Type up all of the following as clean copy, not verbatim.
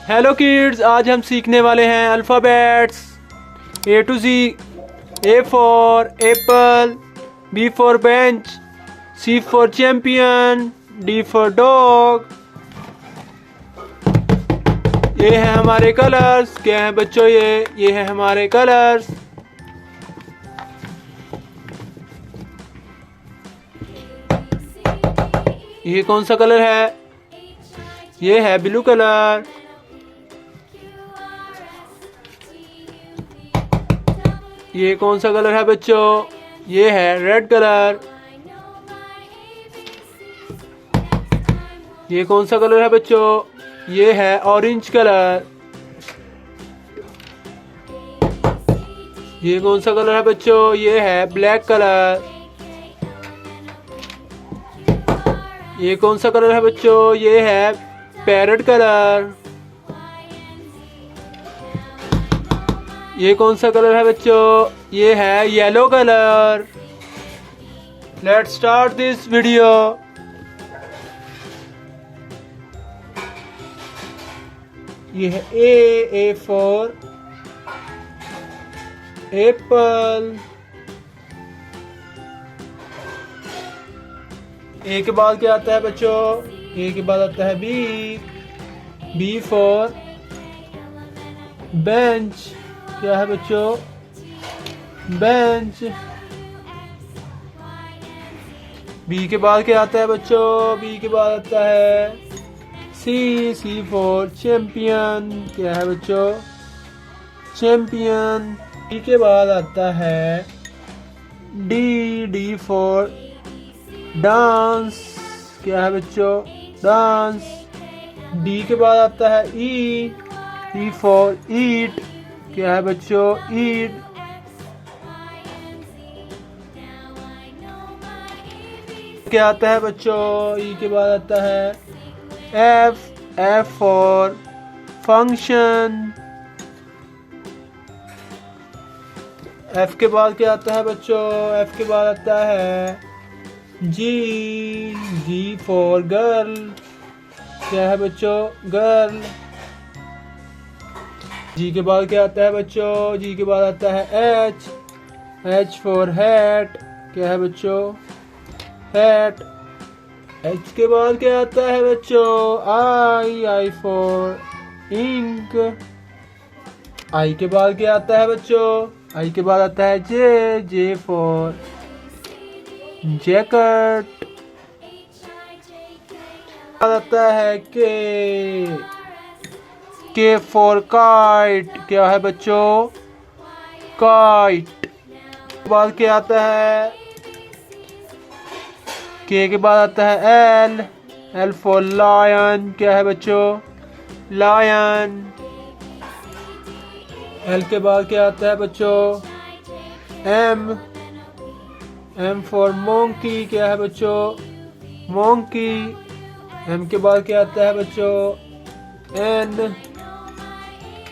Hello kids, आज हम सीखने वाले हैं alphabets A to Z। A for apple, B for bench, C for champion, D for dog। ये है हमारे कलर्स। क्या है बच्चों? ये है हमारे कलर्स। ये कौन सा कलर है? ये है ब्लू कलर। ये कौन सा कलर है बच्चों? ये है रेड कलर। ये कौन सा कलर है बच्चों? ये है ऑरेंज कलर। ये कौन सा कलर है बच्चों? ये है ब्लैक कलर। ये कौन सा कलर है बच्चों? ये है पैरेट कलर। ये कौन सा कलर है बच्चों? ये है yellow colour. Let's start this video. ये है ए फॉर एप्पल। ए के बाद क्या आता है बच्चों? ए के बाद आता है बी फॉर बेंच। क्या है बच्चों? बेंच। बी के बाद क्या आता है बच्चों? बी के बाद आता है सी फॉर चैंपियन। क्या है बच्चों? चैंपियन। डी के बाद आता है डी फॉर डांस। क्या है बच्चों? डांस। डी के बाद आता है ई फॉर ईट। क्या है बच्चों? ईट। क्या आता है बच्चों? ई के बाद आता है एफ फॉर फंक्शन। एफ के बाद क्या आता है बच्चों? एफ के बाद आता है जी फॉर गर्ल। क्या है बच्चों? गर्ल। जी के बाद क्या आता है बच्चों? जी के बाद आता है एच फॉर हैट। क्या है बच्चों? हैट। एच के बाद क्या आता है बच्चों? I for ink. आई के बाद क्या आता है बच्चों? आई के बाद आता है जे फॉर जैकेट। आता है के फॉर काइट। क्या है बच्चों? काइट। बाद क्या आता है? के बाद आता है एल फॉर लायन। क्या है बच्चों? लायन। एल के बाद क्या आता है बच्चों? M for monkey. क्या है बच्चों? मोंकी। एम के बाद क्या आता है बच्चों?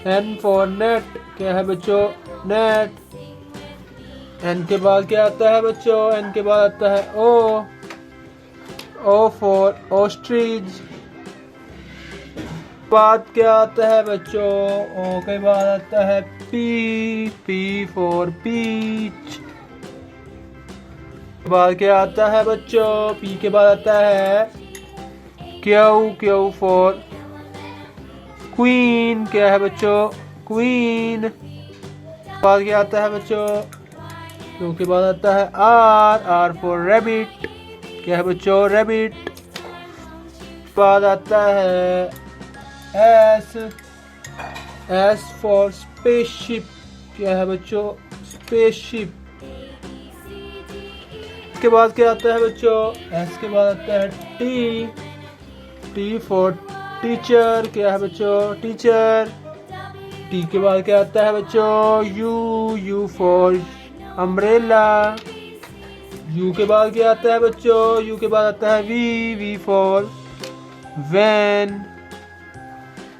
N for net. क्या है बच्चों? नेट। एन के बाद क्या आता है बच्चों? एन के बाद आता है ओ फॉर ऑस्ट्रिच। बाद क्या आता है बच्चों? ओ के बाद आता है पी फॉर पीच। बाद क्या आता है बच्चों? पी के बाद आता है क्यू फॉर क्वीन। क्या है बच्चों? क्वीन। बाद क्या आता है बच्चों? क्यू के बाद आता है आर फॉर रैबिट। क्या है बच्चों? रैबिट। बाद आता है एस फॉर स्पेसशिप। क्या है बच्चों? स्पेसशिप। के बाद क्या आता है बच्चों? एस के बाद आता है टी फॉर टीचर। क्या है बच्चों? टीचर। टी के बाद क्या आता है बच्चों? You for umbrella. यू के बाद क्या आता है बच्चों? यू के बाद आता है वी फॉर वैन।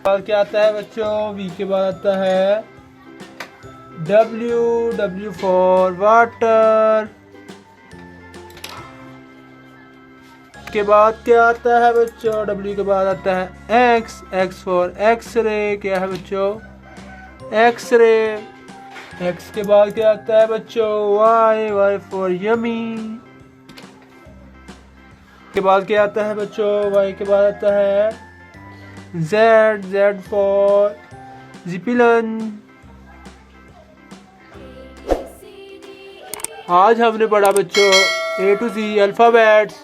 बाद क्या आता है बच्चों? वी के बाद आता है डब्ल्यू फॉर वाटर। के बाद क्या आता है बच्चों? W के बाद आता है X, X फॉर एक्सरे। क्या है बच्चों? एक्सरे। X के बाद क्या आता है बच्चों? Y, Y for yummy. के बाद क्या आता है बच्चों? Y के बाद आता है Z, Z फॉर जिपिलन। आज हमने पढ़ा बच्चों A to Z alphabets.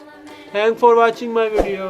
Thank for watching my video.